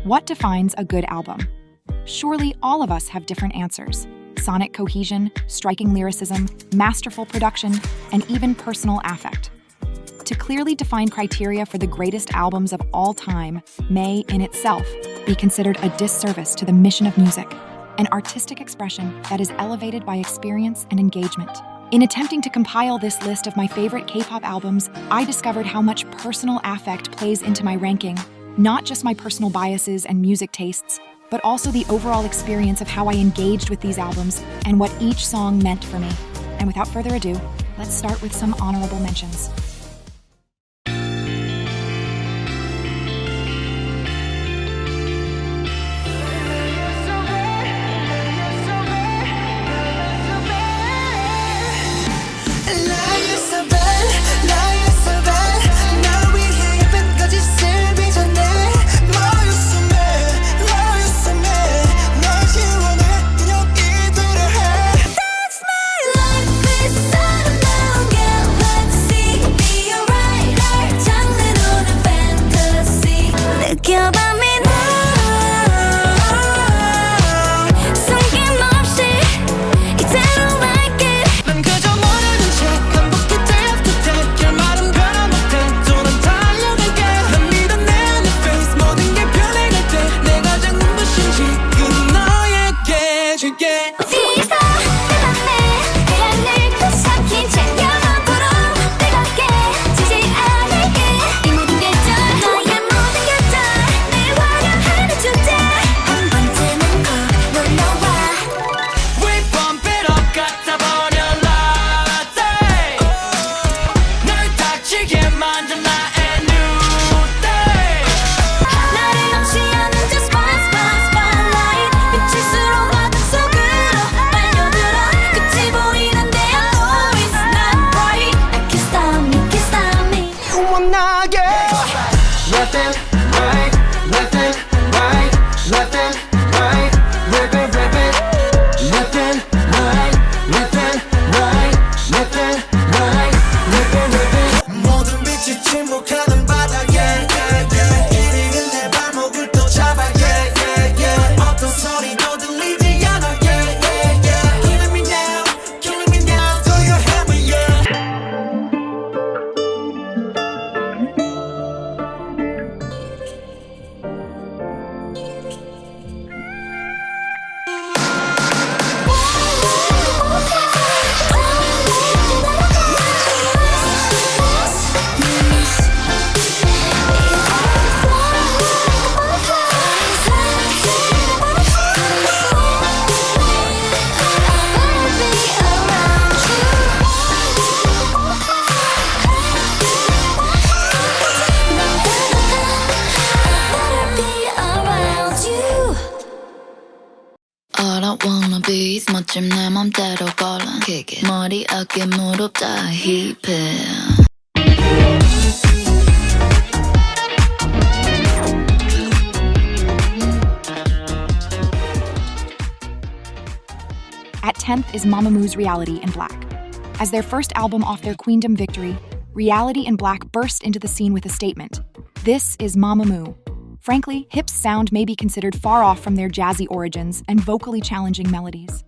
What defines a good album? Surely all of us have different answers. Sonic cohesion, striking lyricism, masterful production, and even personal affect. To clearly define criteria for the greatest albums of all time may, in itself, be considered a disservice to the mission of music, an artistic expression that is elevated by experience and engagement. In attempting to compile this list of my favorite K-pop albums, I discovered how much personal affect plays into my ranking, not just my personal biases and music tastes, but also the overall experience of how I engaged with these albums and what each song meant for me. And without further ado, let's start with some honorable mentions. 멋짐 내 맘대로 걸어 머리 어깨 무릎 다 힙해. At 10th is Mamamoo's Reality in Black. As their first album off their Queendom victory, Reality in Black burst into the scene with a statement. This is Mamamoo. Frankly, Hip's sound may be considered far off from their jazzy origins and vocally challenging melodies.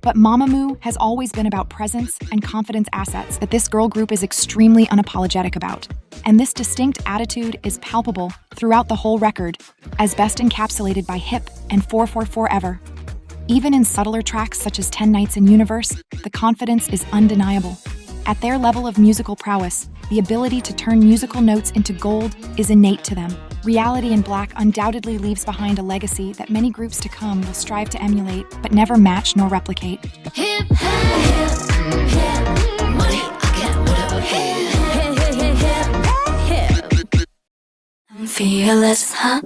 But Mamamoo has always been about presence and confidence assets that this girl group is extremely unapologetic about. And this distinct attitude is palpable throughout the whole record, as best encapsulated by Hip and 444 Ever. Even in subtler tracks such as 10 Nights in Universe, the confidence is undeniable. At their level of musical prowess, the ability to turn musical notes into gold is innate to them. Reality in Black undoubtedly leaves behind a legacy that many groups to come will strive to emulate, but never match nor replicate. Hip, hip, hip, money, I get whatever, hip, hip, hip. I'm fearless, huh?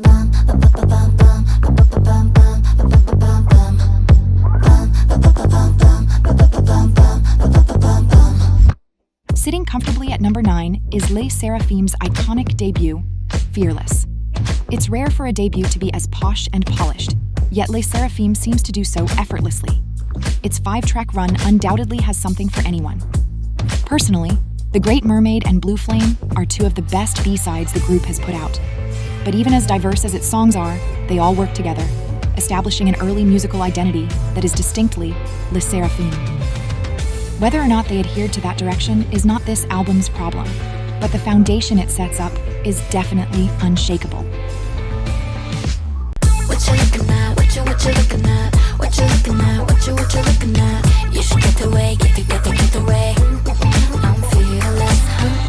Sitting comfortably at number 9 is Les Seraphim's iconic debut, Fearless. It's rare for a debut to be as posh and polished, yet Les Seraphim seems to do so effortlessly. Its 5-track run undoubtedly has something for anyone. Personally, The Great Mermaid and Blue Flame are two of the best B-sides the group has put out. But even as diverse as its songs are, they all work together, establishing an early musical identity that is distinctly Le Seraphim. Whether or not they adhered to that direction is not this album's problem, but the foundation it sets up is definitely unshakable. What you looking at? What you looking at? What you looking at? What you looking at? You should get away, get away. I'm fearless, huh?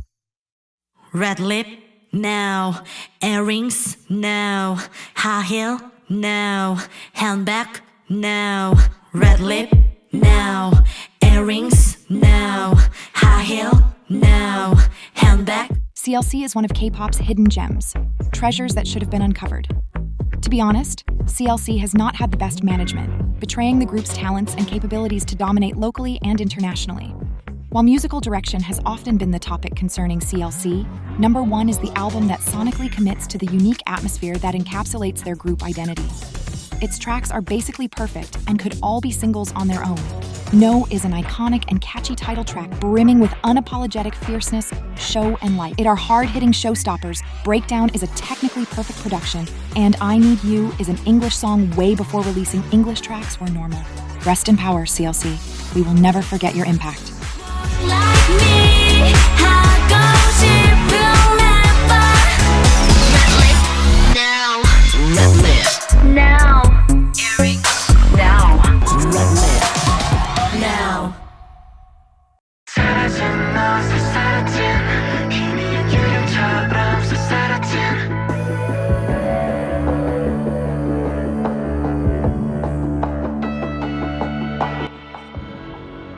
Red lip, no. Earrings, no. High heel, no. Handbag, no. Red lip, no. Earrings, no. High heel, no. Handbag. CLC is one of K-pop's hidden gems, treasures that should have been uncovered. To be honest, CLC has not had the best management, betraying the group's talents and capabilities to dominate locally and internationally. While musical direction has often been the topic concerning CLC, number one is the album that sonically commits to the unique atmosphere that encapsulates their group identity. Its tracks are basically perfect and could all be singles on their own. No is an iconic and catchy title track brimming with unapologetic fierceness, show, and light. It are hard-hitting showstoppers, Breakdown is a technically perfect production, and I Need You is an English song way before releasing English tracks were normal. Rest in power, CLC. We will never forget your impact. Like me, 하고 싶은 rapper. Red lip, now. Red lip, now. Earrings, now. Red lip, now. 사라진 너서 사라진 희미한 유령처럼 사라진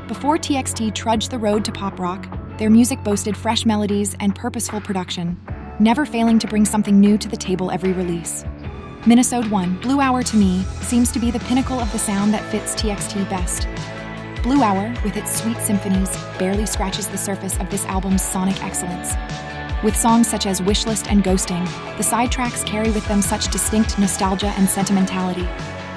Before TXT trudged the road to pop rock, their music boasted fresh melodies and purposeful production, never failing to bring something new to the table every release. Minnesota 1, Blue Hour to me, seems to be the pinnacle of the sound that fits TXT best. Blue Hour, with its sweet symphonies, barely scratches the surface of this album's sonic excellence. With songs such as Wishlist and Ghosting, the side tracks carry with them such distinct nostalgia and sentimentality,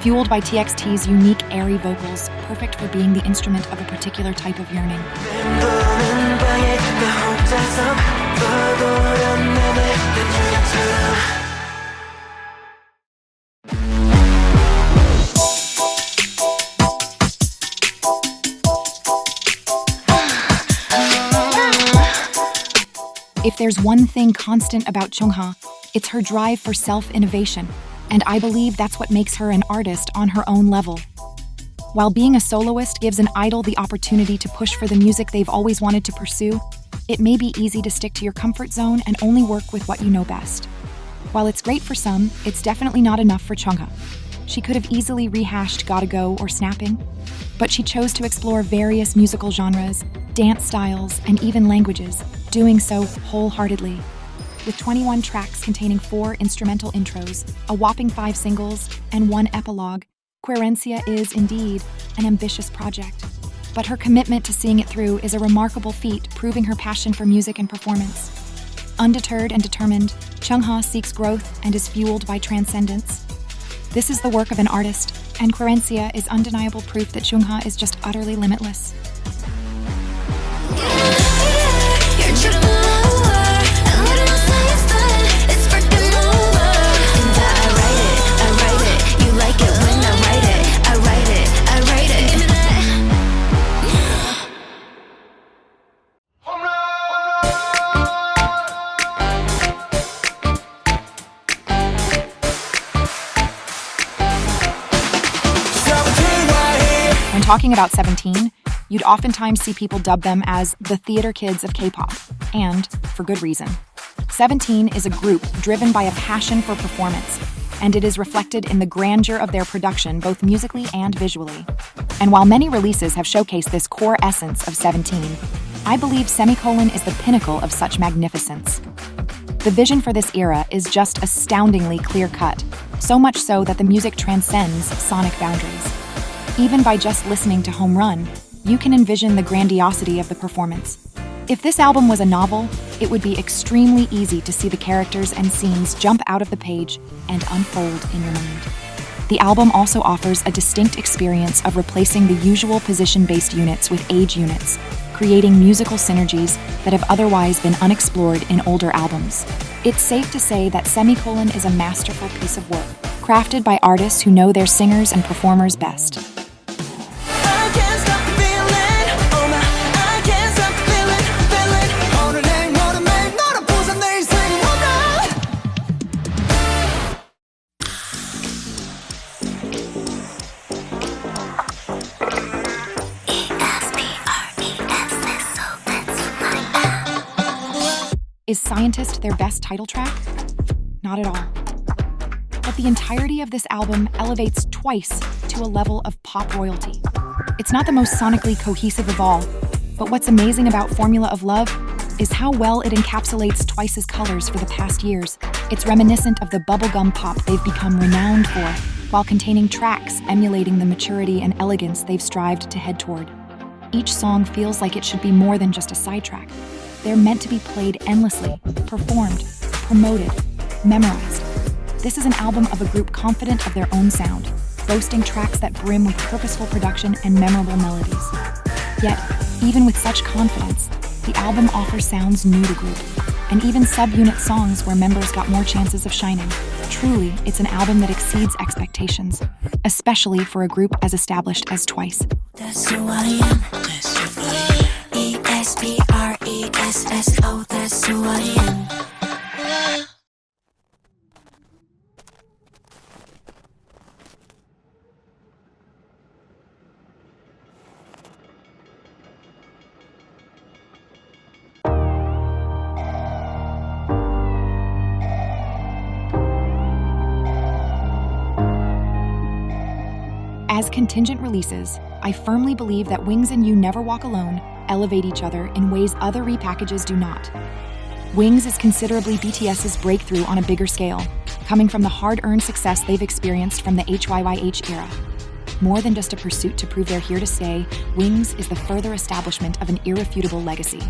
fueled by TXT's unique airy vocals, perfect for being the instrument of a particular type of yearning. 맴도는 방에 나 혼자서 떠돌아내네 난 유령처럼 If there's one thing constant about Chungha, it's her drive for self-innovation, and I believe that's what makes her an artist on her own level. While being a soloist gives an idol the opportunity to push for the music they've always wanted to pursue, it may be easy to stick to your comfort zone and only work with what you know best. While it's great for some, it's definitely not enough for Chungha. She could have easily rehashed Gotta Go or Snapping, but she chose to explore various musical genres, dance styles, and even languages, doing so wholeheartedly. With 21 tracks containing 4 instrumental intros, a whopping 5 singles, and 1 epilogue, Querencia is indeed an ambitious project. But her commitment to seeing it through is a remarkable feat, proving her passion for music and performance. Undeterred and determined, Chungha seeks growth and is fueled by transcendence. This is the work of an artist, and Querencia is undeniable proof that Chungha is just utterly limitless. You're triple over, and what am I saying? It's freaking over. And I write it. You like it when I write it. I write it. Give me that. When talking about 17, you'd oftentimes see people dub them as the theater kids of K-pop, and for good reason. 17 is a group driven by a passion for performance, and it is reflected in the grandeur of their production both musically and visually. And while many releases have showcased this core essence of 17, I believe Semicolon is the pinnacle of such magnificence. The vision for this era is just astoundingly clear-cut, so much so that the music transcends sonic boundaries. Even by just listening to Home Run, you can envision the grandiosity of the performance. If this album was a novel, it would be extremely easy to see the characters and scenes jump out of the page and unfold in your mind. The album also offers a distinct experience of replacing the usual position-based units with age units, creating musical synergies that have otherwise been unexplored in older albums. It's safe to say that Semicolon is a masterful piece of work, crafted by artists who know their singers and performers best. I can't stop feeling, oh my, I can't stop feeling, 오늘 내일 모레 매일 너를 보자 내 인생이 뭔가. Is Scientist their best title track? Not at all. But the entirety of this album elevates Twice to a level of pop royalty. It's not the most sonically cohesive of all, but what's amazing about Formula of Love is how well it encapsulates Twice's colors for the past years. It's reminiscent of the bubblegum pop they've become renowned for, while containing tracks emulating the maturity and elegance they've strived to head toward. Each song feels like it should be more than just a sidetrack. They're meant to be played endlessly, performed, promoted, memorized. This is an album of a group confident of their own sound, boasting tracks that brim with purposeful production and memorable melodies. Yet, even with such confidence, the album offers sounds new to group, and even subunit songs where members got more chances of shining. Truly, it's an album that exceeds expectations, especially for a group as established as Twice. That's who I am. That's who I am. ESPRESSO. That's who I am. As contingent releases, I firmly believe that Wings and You Never Walk Alone elevate each other in ways other repackages do not. Wings is considerably BTS's breakthrough on a bigger scale, coming from the hard-earned success they've experienced from the HYYH era. More than just a pursuit to prove they're here to stay, Wings is the further establishment of an irrefutable legacy.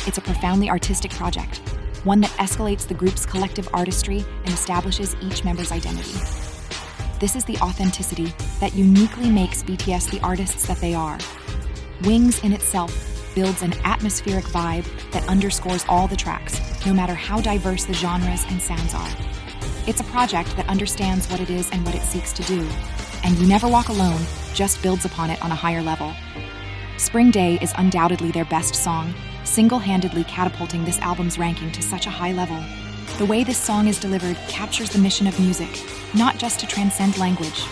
It's a profoundly artistic project, one that escalates the group's collective artistry and establishes each member's identity. This is the authenticity that uniquely makes BTS the artists that they are. Wings in itself builds an atmospheric vibe that underscores all the tracks, no matter how diverse the genres and sounds are. It's a project that understands what it is and what it seeks to do, and You Never Walk Alone just builds upon it on a higher level. Spring Day is undoubtedly their best song, single-handedly catapulting this album's ranking to such a high level. The way this song is delivered captures the mission of music, not just to transcend language,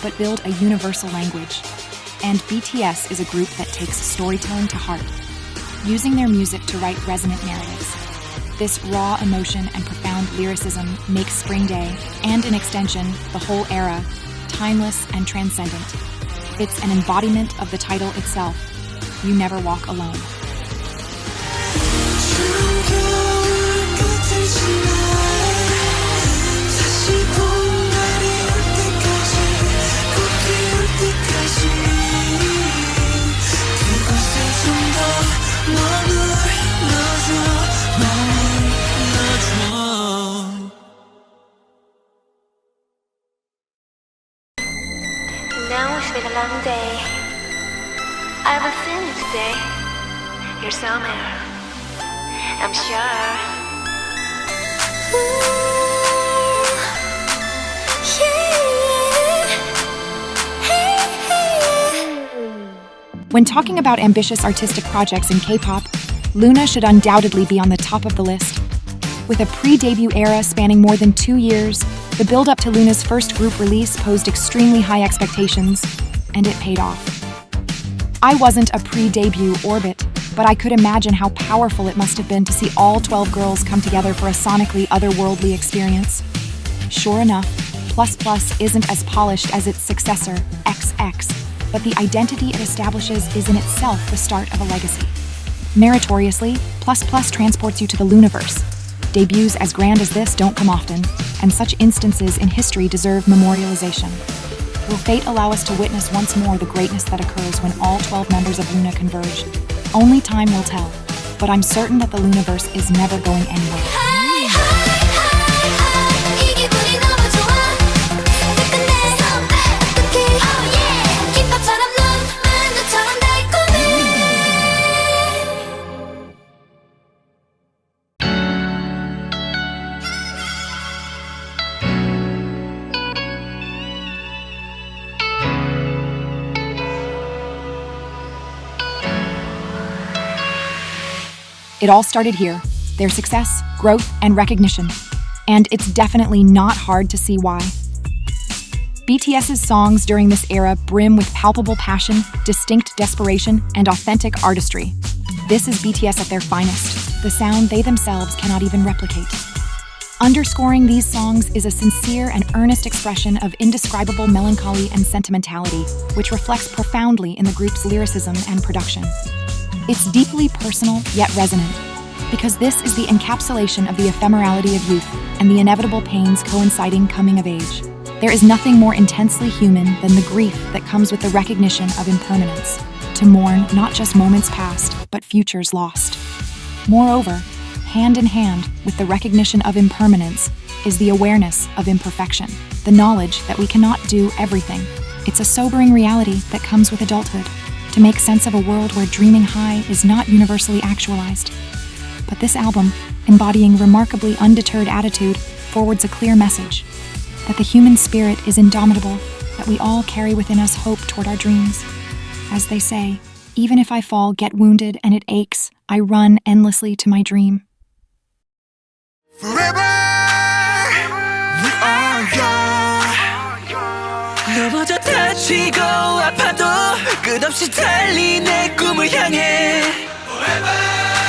but build a universal language. And BTS is a group that takes storytelling to heart, using their music to write resonant narratives. This raw emotion and profound lyricism makes Spring Day, and in extension, the whole era, timeless and transcendent. It's an embodiment of the title itself, You Never Walk Alone. Now it's been a long day. I will send you today. You're somewhere, I'm sure. When talking about ambitious artistic projects in K-pop, Luna should undoubtedly be on the top of the list. With a pre-debut era spanning more than 2 years, the build-up to Luna's first group release posed extremely high expectations, and it paid off. I wasn't a pre-debut orbit, but I could imagine how powerful it must have been to see all 12 girls come together for a sonically otherworldly experience. Sure enough, Plus Plus isn't as polished as its successor, XX, but the identity it establishes is in itself the start of a legacy. Meritoriously, Plus Plus transports you to the Luniverse. Debuts as grand as this don't come often, and such instances in history deserve memorialization. Will fate allow us to witness once more the greatness that occurs when all 12 members of Luna converge? Only time will tell, but I'm certain that the Luniverse is never going anywhere. 이 기분이 너무 좋아. 뜨끈해서 어떡해. Oh yeah. 김밥처럼 넌 만두처럼 달콤해. It all started here, their success, growth, and recognition. And it's definitely not hard to see why. BTS's songs during this era brim with palpable passion, distinct desperation, and authentic artistry. This is BTS at their finest, the sound they themselves cannot even replicate. Underscoring these songs is a sincere and earnest expression of indescribable melancholy and sentimentality, which reflects profoundly in the group's lyricism and production. It's deeply personal yet resonant, because this is the encapsulation of the ephemerality of youth and the inevitable pains coinciding coming of age. There is nothing more intensely human than the grief that comes with the recognition of impermanence, to mourn not just moments past, but futures lost. Moreover, hand in hand with the recognition of impermanence is the awareness of imperfection, the knowledge that we cannot do everything. It's a sobering reality that comes with adulthood, to make sense of a world where dreaming high is not universally actualized. But this album, embodying remarkably undeterred attitude, forwards a clear message that the human spirit is indomitable, that we all carry within us hope toward our dreams. As they say, even if I fall, get wounded, and it aches, I run endlessly to my dream. Forever we are young. 넘어져 다치고 아파도 끝없이 달리 내 꿈을 향해 Forever